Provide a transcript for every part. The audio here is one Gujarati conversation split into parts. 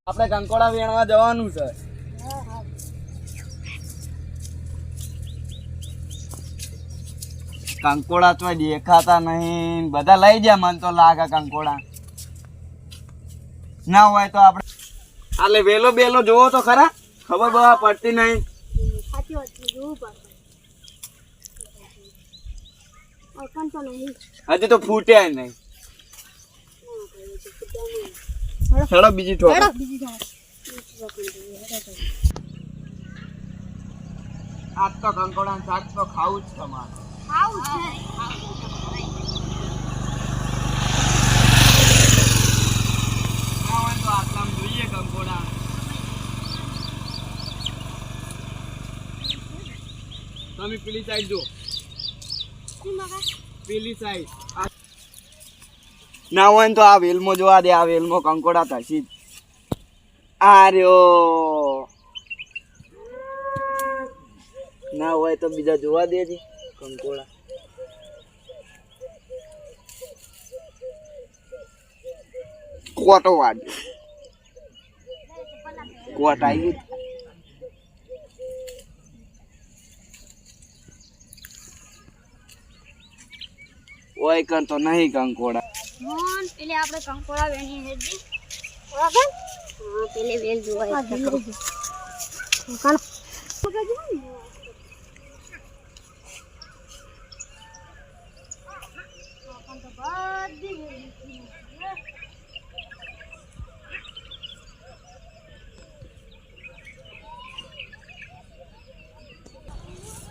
આપણે કંકોડા વેણવા જવાનું છે. કંકોડા તો દેખાતા નહીં, બધા લઈ ગયા. મન તો લાગે કંકોડા ના હોય તો આપણે આલે વેલો બેલો જોવો તો ખરા, ખબર બવા પડતી નહીં. હજી તો ફૂટ્યા નહીં. હેડો બીજી ઠોક. આજ તો કંકોડા શાક તો ખાવું જ તમારે. જોઈએ કંકોડા. તમે પેલી સાઈડ જો, પેલી સાઈડ ના હોય ને તો આ વેલમાં જોવા દે. આ વેલમાં કંકોડા થશે. આ રહ્યો ના હોય તો બીજા જોવા દેજે કંકોડા. કોટો વાગ્યો, કોટ આવી ગયું. ઓય કર તો નહીં કંકોડા. પેલે આપણે કંકોડા વેણી હેડી બરાબર. હા પેલે વેલ જોવાય છે.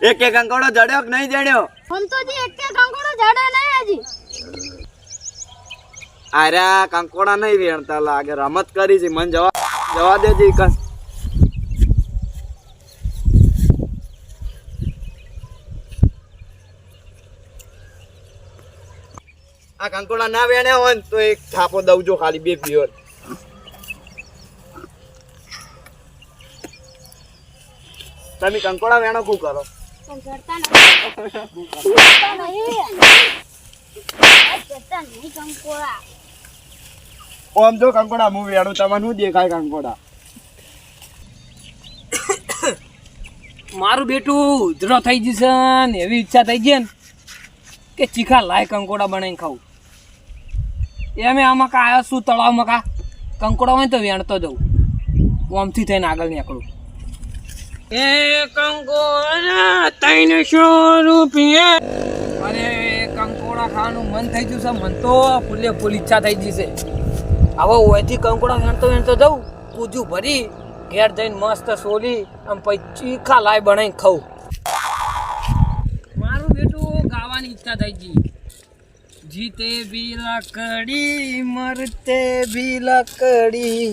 એક એક કંકોડો જડ્યો કે નહીં જડ્યો? હમ તો જી એક કંકોડો જડે નહીં હજી. આર્યા કંકોડા નહીં વેણતા લાગે, રમત કરી છે. મને જવા દેજે. આ કંકોડા ના વેણ્યા હોય ને તો એક થાપો દઉજો ખાલી, 2 પ્યોર. તમે કંકોડા વેણો શું કરો? ઓમ જો કંકોડા હું વેણું, તમને શું દેખાય કંકોડા? મારું બેટું ઉધરો થઈ જશે ને એવી ઈચ્છા થઈ ગઈ ને કે ચીખા લાય કંકોડા બનાવીને ખાવું. એમ આમાં કા આવ્યો શું તળાવમાં કા કંકોડા હોય તો વેણતો જવું, ઓમથી થઈને આગળ નીકળું. એ કંકોડા 300 રૂપિયા. અરે કંકોડા ખાવાનું મન થઈ ગયું છે. મન તો ફૂલે ફૂલ ઈચ્છા થઈ ગઈ છે. હવે ઓયથી કંકોડા વેણતો જવું, પૂજું ભરી ઘેર જઈને મસ્ત સોલી આમ પછી ચીખા લાય બનાવીને ખાવું. મારું બેટું ગાવાની ઈચ્છા થઈ ગઈ. જીતે બી લકડી મરતે બી લકડી,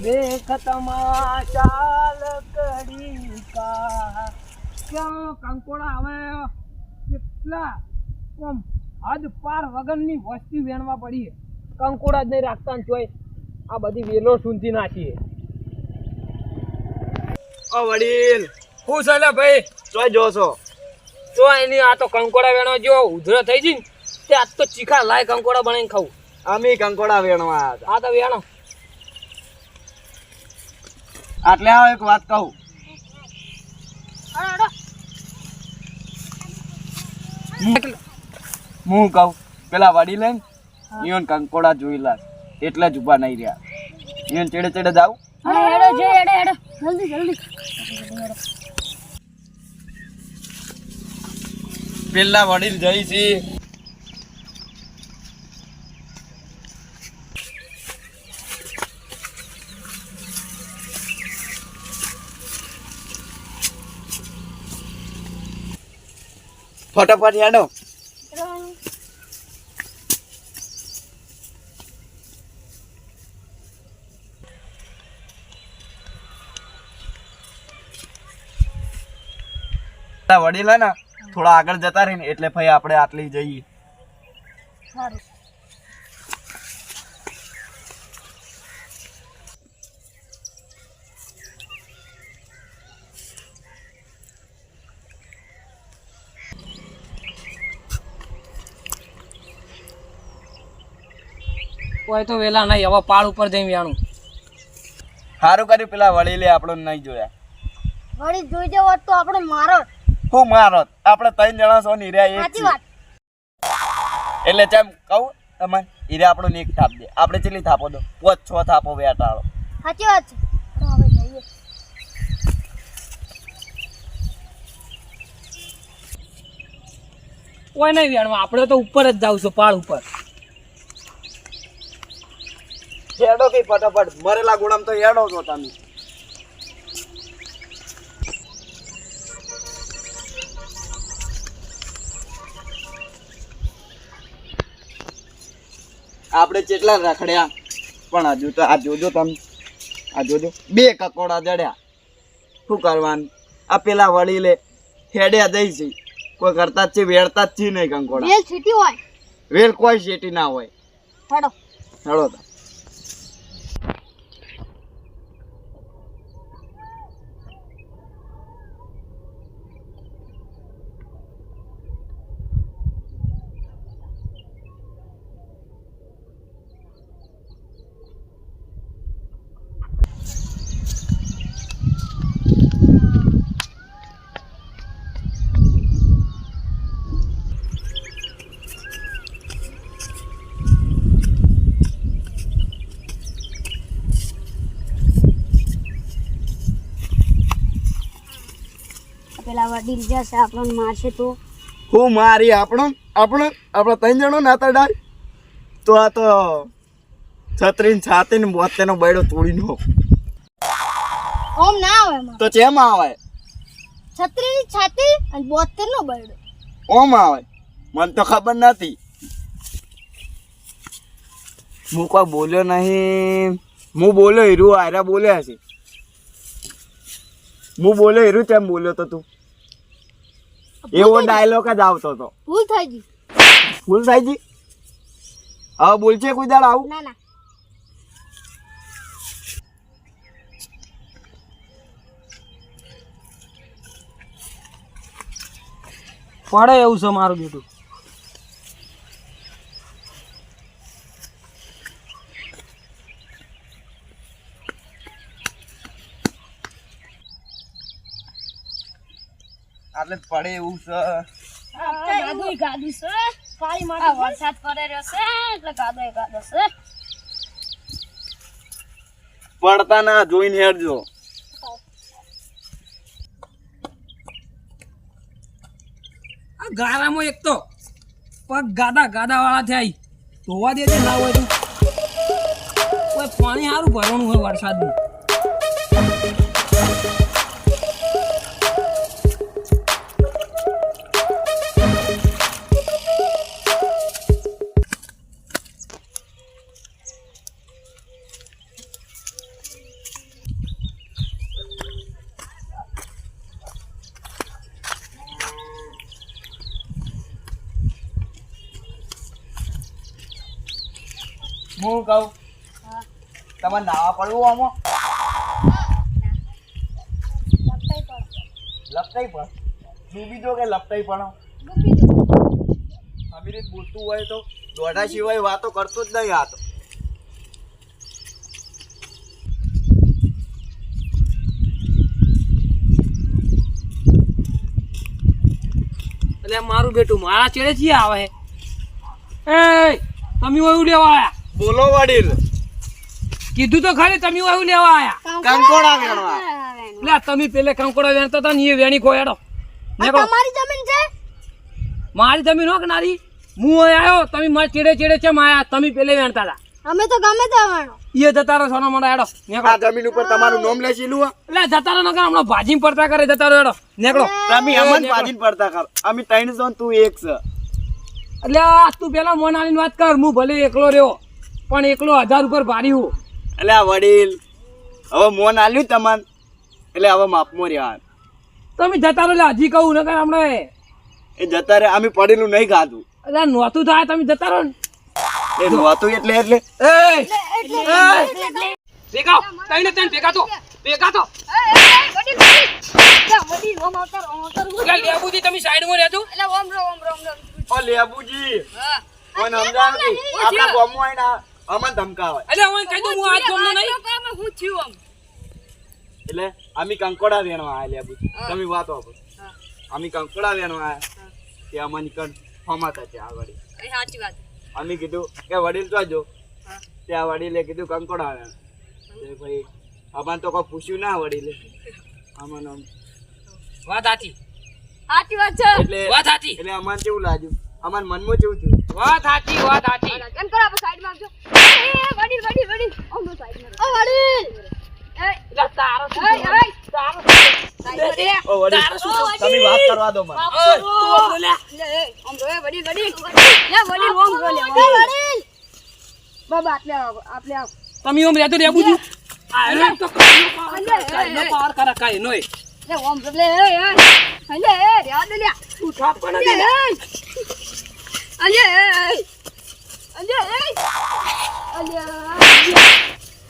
દેખ તમાશા લકડી કા. ક્યાં કંકોડા હવે કેટલા આમ હદ પાર વગરની વસ્તી વેણવા પડી. કંકોડા જ નહીં રાખતા ને ચોય આ બધી વેલો સૂંધી નાખીએ. ઓ વડીલ, હું છે લે ભાઈ? ચોય જોશો તો એની આ તો કંકોડા વેણવા જો ઉધરો થઈ જઈ ને તે આજ તો ચીખા લાય કંકોડા બનાવીને ખાવું. અમે કંકોડા વેણવા આવ્યા હતા. આ તો વેણો. એટલે આવો એક વાત કહું. હું કહું પેલા વડીલ ને ઈવન કંકોડા જોઈલા એટલે જ ઉભા નહીં રહ્યા. ઈવન ચેડે ચેડે જાવ. હેડો જે હેડો હેડો જલ્દી જલ્દી. પેલા વડીલ જઈ છે. ફટાફટ હેડો. વડીલ હે ને થોડા આગળ જતા રહી ને એટલે ભાઈ આપણે આટલી જઈએ. સારું. કોઈ તો વેલા નહીં, હવે પાળ ઉપર જઈને વેણું. સારું કર્યું પેલા વડીલે આપણો નહીં જોયા. વળી જોઈ જવો તો આપણે મારો હું મારો આપણે 3 જણા છો ને હીરા એક સાચી છીએ. વાત. એટલે જેમ કહું તમને હીરા આપણો ને એક થાપ દે. આપણે કેટલી થાપો દો? 5-6 થાપો વેટાળો. સાચી વાત છે. તો હવે જઈએ. કોઈ નહીં વેણવા, આપણે તો ઉપર જ જાવ છું, પાળ ઉપર. હેડો કે ફટાફટ મરેલા ગુણામ તો હેડો છો તમે. આપણે કેટલા રખડ્યા પણ હજુ તો આ જોજો તમે, આ જોજો 2 કકોડા જડ્યા. શું કરવાનું? આ પેલા વડીલે હેડ્યા જઈ છે, કોઈ કરતા જ છે, વેડતા જ છે નહીં કંકોડા. વેલ છીટી હોય. વેલ કોઈ શેટી ના હોય. હેડો. હેડો તો. પેલા વડીલ જશે આપણને મારશે તો હું મારી આપણે 3 જણો નાતા ડાય તો આ તો 36 ને 72 નો બૈડો તોડી નો ઓમ ના આવે એમાં. તો ચેમ આવે? 36 છાતી અને 72 નો બરડો. ઓમ આવે મને તો ખબર નથી. હું કોઈ બોલ્યો નહીં. હું બોલ્યો હીરું આયરા બોલ્યા છે. હું બોલ્યો હીરું કેમ બોલ્યો તો તું? એવો ડાયલોગ જ આવતો હતો. ભૂલ થઈ ગઈ. ભૂલ થઈ ગઈ? હવે બોલશે કોઈ દાડ આવું? ના ના. પડે એવું છે મારું બેટું. એટલે પડે એવું છે. ગાદુય ગાદુ છે. કાળી માટી વરસાદ પડે રહ્યો છે એટલે ગાદોય ગાદો છે. પડતા ના જોઈને હેડજો. આ ગારામાં એક તો પગ ગાદા વાળા થયા. ધોવા દે ના હોય તો કોઈ પાણી સારું ભરવાનું હોય વરસાદનું. હું કહું તમારે નાવા પડવું આમાં? લપટાઈ પણ ડૂબી જો કે લપટાઈ પણ આવી રીત બોલતું હોય તો દોઢા સિવાય વાતો કરતો જ નહીં. આ તો એટલે મારું બેટું મારા ચેડે છીએ આવે. એ તમે એવું લેવા આયા? બોલો વડીલ. કીધું તો ખરી તમે એવું લેવા આયા. કંકોડા વેણવા. લે તમે પેલે કંકોડા વેણતા હતા ને એ વેણી ખોયાડો. તમારી જમીન છે? મારી જમીન હો કે નારી? હું અહીં આવ્યો, તમે મારી ચેડે ચેમ આયા? તમે પેલે વેણતા હતા. અમે તો ગમે તે વાળો. એ જતા રહો સોના મોડા હેડો. આ જમીન ઉપર તમારું નામ લેશીલું? એટલે જતા રહો નકર હમણાં ભાજી પડતા કરે. જતા રહો હેડો. નીકળો. તમે અમન પાજીન પડતા કર. અમે 3 છો તું 1 છે. એટલે આ તું પેલા મોન આલીને વાત કર. હું ભલે એકલો રહ્યો પણ એકલો 1000 ઉપર ભારી હું. એટલે આ વડીલ હવે મોન આલ્યું તમને એટલે હવે માપમાં રહ્યા. તમે જતા રહો. એટલે હજી કહું નકર હમણાં એ જતા રે અમે પડેલું નહીં ખાધું. એટલે નહોતું થાય તમે જતા રહો ને. એ નહોતું એટલે ભેગા તઈને તઈને ભેગા તો લેબુજી તમે સાઈડમાં રહેજો. ઓ લેબુજી કોણ સમજાવ નથી આપણા ગામમાં આવીને અમને ધમકાવે અલે હું કહી દઉં હું આ જોમનો નહીં હું થયું આમ એટલે અમે કંકોડા વેણવા આયા લેબુ તમે વાતો આપો અમે કંકોડા વેણવા આયા કે અમને કણ ફમાતા છે આ વડી એ સાચી વાત અમે કીધું કે વડીલ તો જો ત્યાં વડીલે કીધું કંકોડા વેણ તે ભાઈ અમને તો કોઈ પૂછ્યું ના વડીલે અમને વાત સાચી સાચી વાત છે એટલે વાત સાચી એટલે અમને કેવું લાગ્યું અમાર મનમાં કેવું થયું વાત સાચી વાત સાચી કેમ કરો આપણે સાઈડ માં આવજો એ વડીલ વડીલ વડીલ ઓનો સાઈડ માં ઓ વડીલ એ એટલે તારો શું એ એ તારો સાઈડ રે ઓ વડીલ તારે શું તમે વાત કરવા દો મને તું બોલે લે ઓમ રો એ વડીલ વડીલ લે વડીલ ઓમ રો લે વડીલ બાબા આટલે આવ તમે ઓમ રહેતો રેબુજી આ રે તો કાઈનો પાર કરા કાઈ નોય લે ઓમ રો લે એ અલે એ રે દે લે તું થાપ પણ અલે દે અલે અલે અલે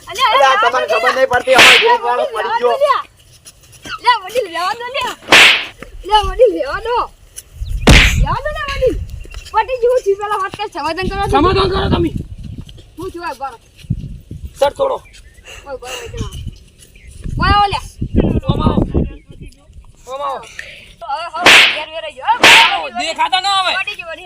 અલે અલે આ તમને ખબર નહીં પડતી અમાર ગોમ વાળો પડી ગયો લે વડીલ લેવા દો લે વડીલ લેવા દો લે વડીલ પટી જેવું થી પેલા વાત કે સમાધાન કરો સમાધાન કરો તમે હું છું આ બાર સર થોડો ઓય બાર ઓય ઓલે ઓમાઓ ઓમાઓ ઘેર વેરે જો દેખાતા ના આવે પટી જેવું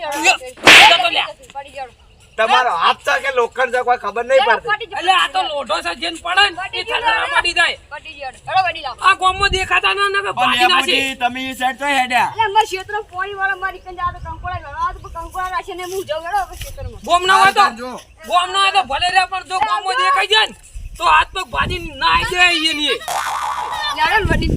પટી જાવ તમારો હાથ છે કે લોખંડ છે કોઈ ખબર નહીં પડતી પટી એટલે આ તો લોઢો છે જેન પડે ને એ થરથરા પડી જાય પટી જાવ હેડો વડીલ આવ આ ગોમમાં દેખાતા ના કે ભાજી નાખી તમે એ સાઈડ તો હેડ્યા અલે અમાર ક્ષેત્ર પોણી વાળા મારી કંજ આ તો કંકોડા ગળા આ તો કંકોડા રાખે ને હું જઉં હેડો હવે ક્ષેત્રમાં ગોમ ના હોય તો ગોમ ના હોય તો ભલે રે પણ જો ગોમમાં દેખાઈ જાય ને તો હાથ પગ ભાજી નાઈ દે એની લેડો વડીલ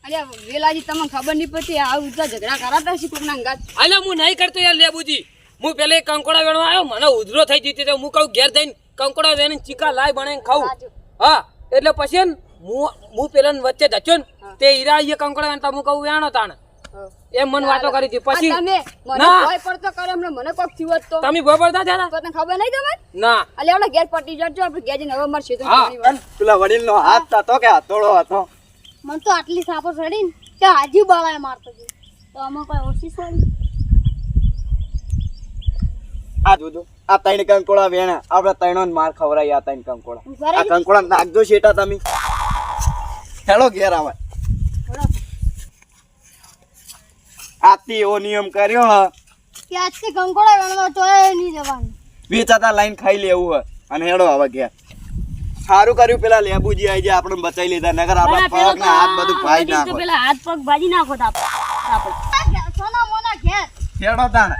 અરે વેલાજી તમને ખબર નહીં પડતી આ ઉધા ઝઘડા કરાતા છે કોકના અંગાત અલે હું નહીં કરતો યાર લેબુજી હું પેલે કંકોડા વેણવા આવ્યો મને ઉધરો થઈ જતી તો હું કહું ઘેર જઈને કંકોડા વેણીને ચીકા લાય બનાવીને ખાવું હા એટલે પછી ને હું પેલા વચ્ચે ધચ્યો ને તે હીરા એ કંકોડા વેણતા હું કહું વેણો તાણ એમ મન વાતો કરી હતી પછી તમે મને ના. કોઈ પડતો કરે હમણાં મને કોક થયું હોત તો તમે બબડતા થયા તો તને ખબર નહીં તમને ના અલે આપણે ઘેર પટી જજો આપણે ઘેર જઈને હવે માર ક્ષેત્ર હા. પોણી વાળા. પેલા વડીલ નો હાથ હતો કે હથોડો હતો મને તો આટલી સાપો સડીને તે હાજી બાળાએ મારતો છે તો આમાં કોઈ ઓછી સડી આ જોજો આ ત્રણ કંકોડા વેણા આપણે ત્રણો માર ખવરાઈ આ ત્રણ કંકોડા ઘરે આ કંકોડા નાખજો શેટા તમે હેલો ઘેર આવે આતી એવો નિયમ કર્યો હ કે આજથી કંકોડા વેણવા તો નહીં જવાનું વેચાતા લાઈન ખાઈ લેવું હ અને હેડો હવે ઘેર સારું કર્યું પેલા લેબુજી આઈ જાય આપણે બચાઈ લીધા નગર આપણા પગ ને હાથ બધું ભાઈ નાખો પેલા હાથ પગ ભાજી નાખો આપણે સોના મોના ઘેર હેડો તાણ